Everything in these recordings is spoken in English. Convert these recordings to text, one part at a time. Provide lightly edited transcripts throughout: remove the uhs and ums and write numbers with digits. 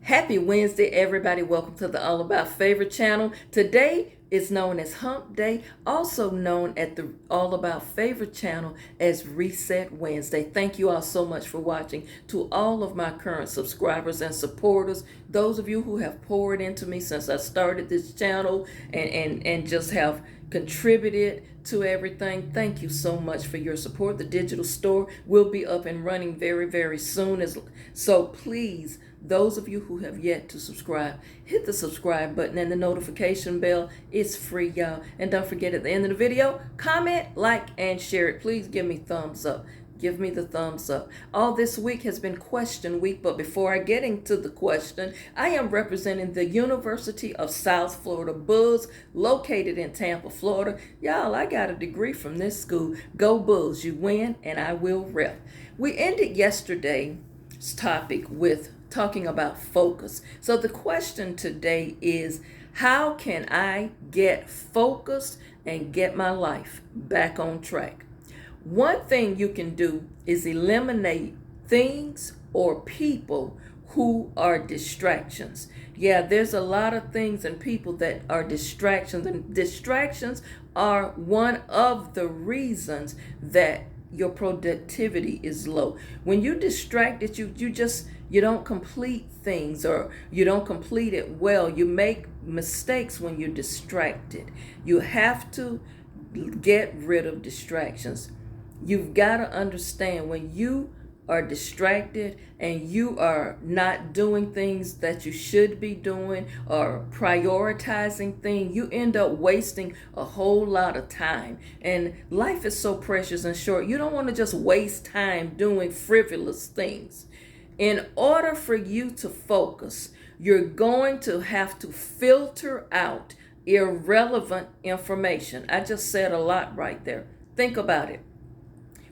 Happy Wednesday, everybody. Welcome to the All About Favorite channel. Today is known as Hump Day, also known at the All About Favorite channel as Reset Wednesday. Thank you all so much for watching. To all of my current subscribers and supporters, those of you who have poured into me since I started this channel and just have contributed to everything, thank you so much for your support. The digital store will be up and running very soon, so please, those of you who have yet to subscribe, hit the subscribe button and the notification bell. It's free, y'all. And don't forget, at the end of the video, comment, like, and share it. Please give me thumbs up. Give me the thumbs up. All this week has been question week, but before I get into the question, I am representing the University of South Florida Bulls, located in Tampa, Florida. Y'all, I got a degree from this school. Go Bulls, you win, and I will rep. We ended yesterday's topic with talking about focus. So the question today is, how can I get focused and get my life back on track? One thing you can do is eliminate things or people who are distractions. Yeah, there's a lot of things and people that are distractions, and distractions are one of the reasons that your productivity is low. When you're distracted, you don't complete things, or you don't complete it well. You make mistakes when you're distracted. You have to get rid of distractions. You've got to understand, when you are distracted and you are not doing things that you should be doing or prioritizing things, you end up wasting a whole lot of time. And life is so precious and short. You don't want to just waste time doing frivolous things. In order for you to focus, you're going to have to filter out irrelevant information. I just said a lot right there. Think about it.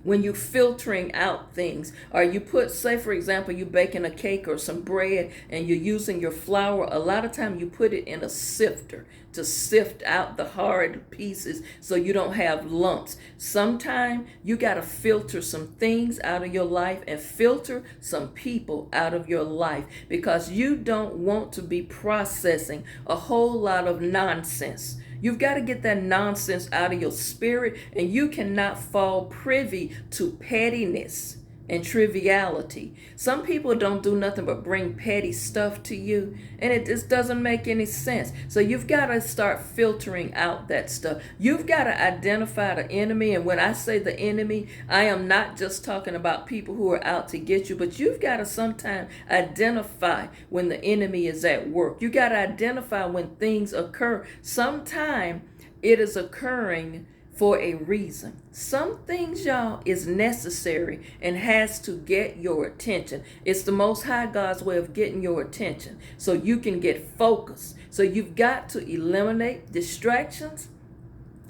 When you're filtering out things, or you put, say for example, you're baking a cake or some bread and you're using your flour, a lot of time you put it in a sifter to sift out the hard pieces so you don't have lumps. Sometimes you got to filter some things out of your life and filter some people out of your life, because you don't want to be processing a whole lot of nonsense. You've got to get that nonsense out of your spirit, and you cannot fall privy to pettiness and triviality. Some people don't do nothing but bring petty stuff to you, and it just doesn't make any sense. So you've got to start filtering out that stuff. You've got to identify the enemy, and when I say the enemy, I am not just talking about people who are out to get you, but you've got to sometimes identify when the enemy is at work. You got to identify when things occur. Sometimes it is occurring for a reason. Some things, y'all, is necessary and has to get your attention. It's the Most High God's way of getting your attention so you can get focused. So you've got to eliminate distractions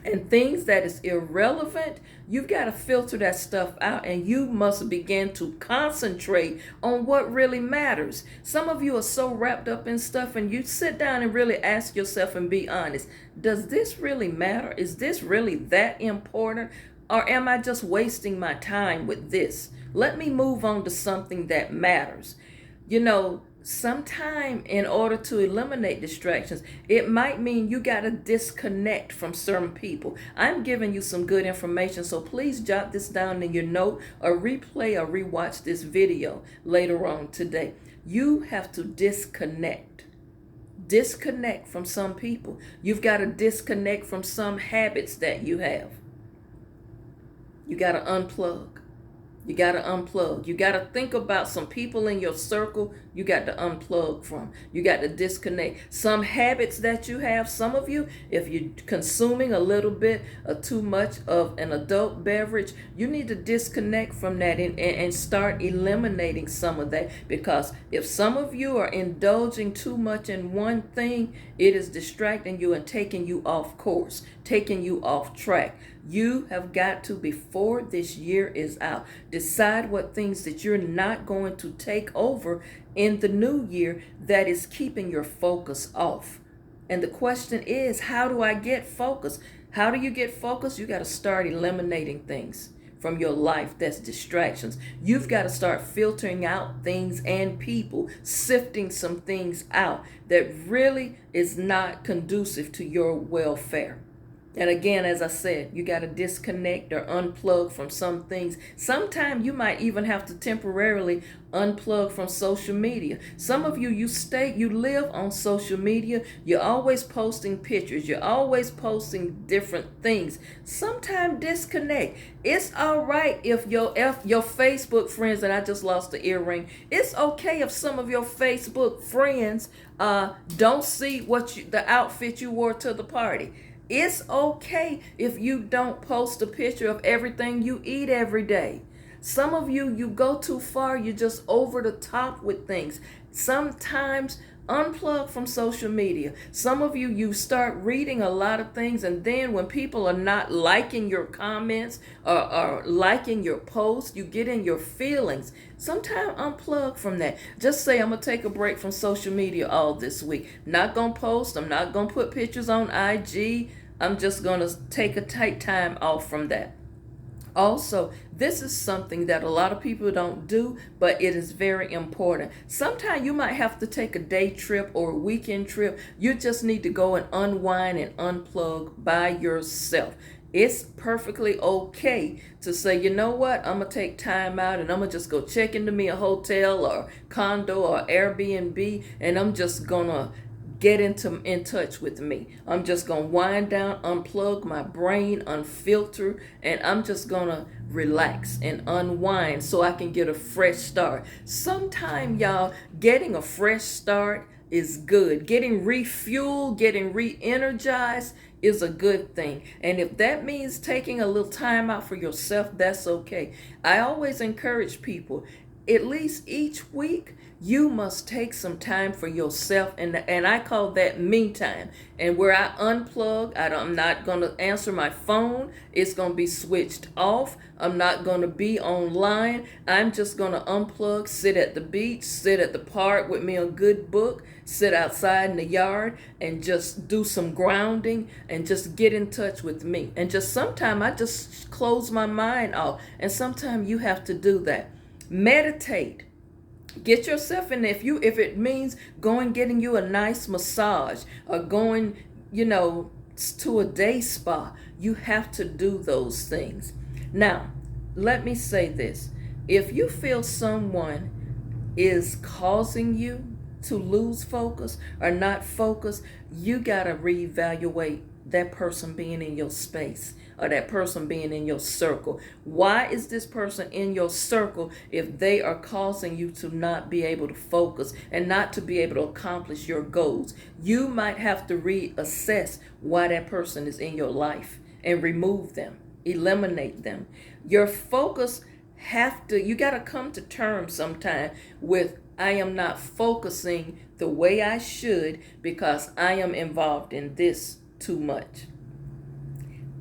and things that is irrelevant. You've got to filter that stuff out, and you must begin to concentrate on what really matters. Some of you are so wrapped up in stuff, and you sit down and really ask yourself and be honest. Does this really matter? Is this really that important? Or am I just wasting my time with this? Let me move on to something that matters. You know, sometime in order to eliminate distractions, it might mean you got to disconnect from certain people. I'm giving you some good information, so please jot this down in your note or replay or rewatch this video later on today. You have to disconnect from some people. You've got to disconnect from some habits that you have. You got to unplug. You got to unplug. You got to think about some people in your circle you got to unplug from. You got to disconnect. Some habits that you have, some of you, if you're consuming a little bit or too much of an adult beverage, you need to disconnect from that and start eliminating some of that. Because if some of you are indulging too much in one thing, it is distracting you and taking you off course, taking you off track. You have got to, before this year is out, decide what things that you're not going to take over in the new year that is keeping your focus off. And the question is, how do I get focused? How do you get focused? You got to start eliminating things. from your life that's distractions. You've got to start filtering out things and people, sifting some things out that really is not conducive to your welfare. And again, as I said, you got to disconnect or unplug from some things. Sometimes you might even have to temporarily unplug from social media. Some of you, you live on social media. You're always posting pictures. You're always posting different things. Sometimes disconnect. It's all right if your Facebook friends, and I just lost the earring. It's okay if some of your Facebook friends don't see the outfit you wore to the party. It's okay if you don't post a picture of everything you eat every day. Some of you go too far. You're just over the top with things. Sometimes unplug from social media. Some of you start reading a lot of things, and then when people are not liking your comments or liking your posts, you get in your feelings. Sometimes unplug from that. Just say, I'm going to take a break from social media all this week. Not going to post. I'm not going to put pictures on IG. I'm just going to take time off from that. Also, this is something that a lot of people don't do, but it is very important. Sometimes you might have to take a day trip or a weekend trip. You just need to go and unwind and unplug by yourself. It's perfectly okay to say, you know what, I'm going to take time out and I'm going to just go check into me a hotel or condo or Airbnb, and I'm just going to get in touch with me. I'm just going to wind down, unplug my brain, unfilter, and I'm just going to relax and unwind so I can get a fresh start. Sometime, y'all, getting a fresh start is good. Getting refueled, getting re-energized is a good thing. And if that means taking a little time out for yourself, that's okay. I always encourage people, at least each week, you must take some time for yourself, and I call that me time. And where I unplug, I'm not going to answer my phone. It's going to be switched off. I'm not going to be online. I'm just going to unplug, sit at the beach, sit at the park with me a good book, sit outside in the yard, and just do some grounding and just get in touch with me. And just sometimes I just close my mind off, and sometimes you have to do that. Meditate. Get yourself in there. If it means going getting you a nice massage or going, to a day spa, you have to do those things. Now, let me say this. If you feel someone is causing you to lose focus or not focus, you got to reevaluate that person being in your space or that person being in your circle. Why is this person in your circle if they are causing you to not be able to focus and not to be able to accomplish your goals? You might have to reassess why that person is in your life and remove them, eliminate them. Your focus you got to come to terms sometime with, I am not focusing the way I should because I am involved in this too much.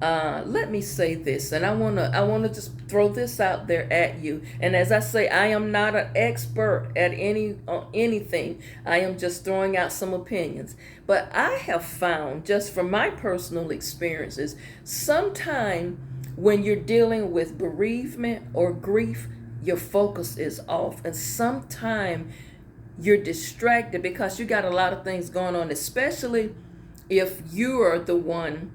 Let me say this, and I wanna just throw this out there at you. And as I say, I am not an expert at anything. I am just throwing out some opinions. But I have found, just from my personal experiences, sometime when you're dealing with bereavement or grief, your focus is off, and sometime you're distracted because you got a lot of things going on, especially if you are the one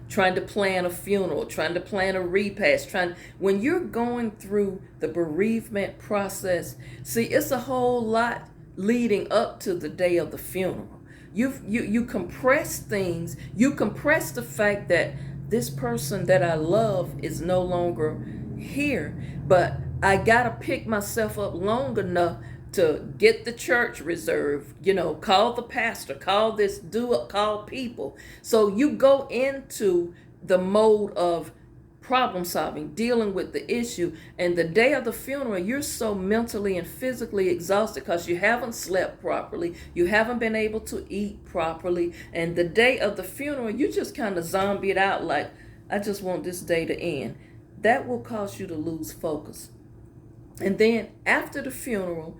trying to plan a funeral, trying to plan a repast, when you're going through the bereavement process, see, it's a whole lot leading up to the day of the funeral. You compress things. You compress the fact that this person that I love is no longer here, but I gotta pick myself up long enough to get the church reserved, call the pastor, call people. So you go into the mode of problem solving, dealing with the issue. And the day of the funeral, you're so mentally and physically exhausted because you haven't slept properly. You haven't been able to eat properly. And the day of the funeral, you just kind of zombied out like, I just want this day to end. That will cause you to lose focus. And then after the funeral,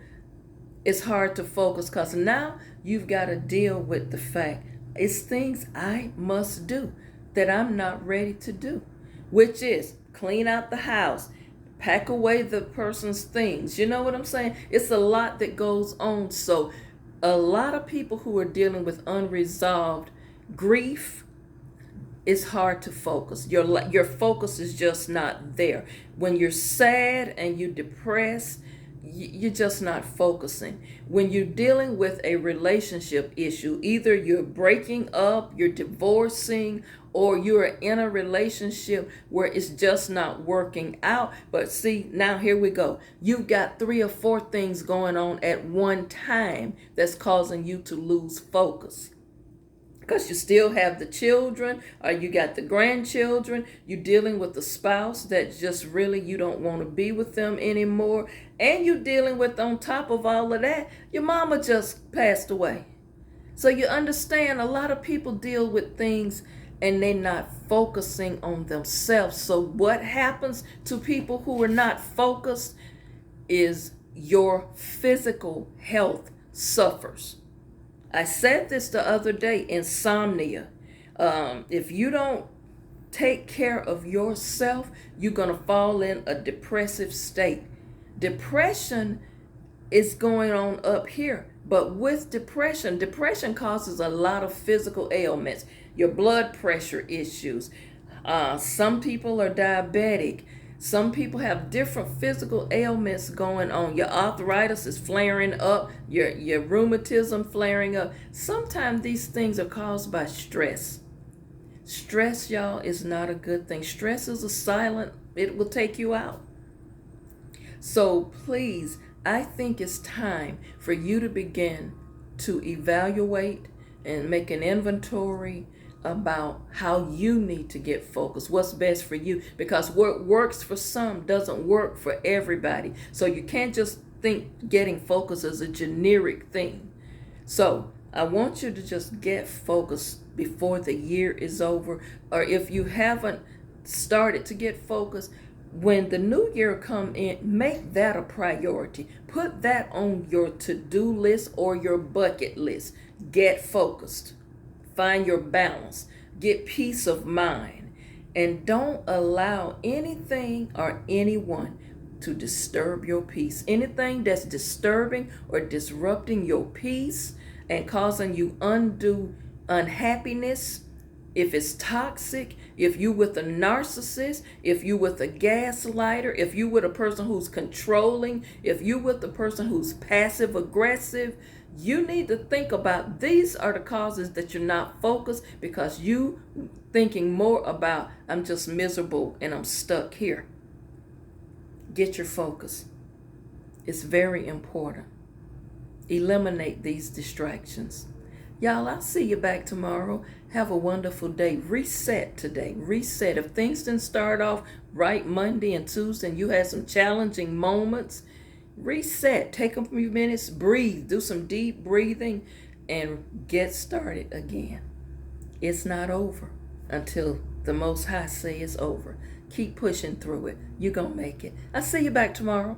it's hard to focus because now you've got to deal with the fact it's things I must do that I'm not ready to do, which is clean out the house, pack away the person's things. You know what I'm saying? It's a lot that goes on. So a lot of people who are dealing with unresolved grief, it's hard to focus. Your focus is just not there. When you're sad and you're depressed, you're just not focusing. When you're dealing with a relationship issue, either you're breaking up, you're divorcing, or you're in a relationship where it's just not working out. But see, now here we go. You've got 3 or 4 things going on at one time that's causing you to lose focus. Because you still have the children, or you got the grandchildren, you're dealing with the spouse that just really you don't want to be with them anymore, and you're dealing with, on top of all of that, your mama just passed away. So you understand, a lot of people deal with things and they're not focusing on themselves. So what happens to people who are not focused is your physical health suffers. I said this the other day, insomnia. If you don't take care of yourself, you're going to fall in a depressive state. Depression is going on up here. But with depression causes a lot of physical ailments, your blood pressure issues. Some people are diabetic. Some people have different physical ailments going on. Your arthritis is flaring up, your rheumatism flaring up. Sometimes these things are caused by stress. Stress, y'all, is not a good thing. Stress is a silent, it will take you out. So please, I think it's time for you to begin to evaluate and make an inventory about how you need to get focused, what's best for you, because what works for some doesn't work for everybody. So you can't just think getting focused is a generic thing. So I want you to just get focused before the year is over, or if you haven't started to get focused, when the new year come in, make that a priority. Put that on your to-do list or your bucket list. Get focused. Find your balance. Get peace of mind. And don't allow anything or anyone to disturb your peace. Anything that's disturbing or disrupting your peace and causing you undue unhappiness, if it's toxic, if you with a narcissist, if you with a gaslighter, if you with a person who's controlling, if you with a person who's passive aggressive, you need to think about these are the causes that you're not focused, because you thinking more about I'm just miserable and I'm stuck here. Get your focus. It's very important. Eliminate these distractions. Y'all, I'll see you back tomorrow. Have a wonderful day. Reset today. Reset. If things didn't start off right Monday and Tuesday and you had some challenging moments, reset. Take a few minutes. Breathe. Do some deep breathing and get started again. It's not over until the Most High say it's over. Keep pushing through it. You're going to make it. I'll see you back tomorrow.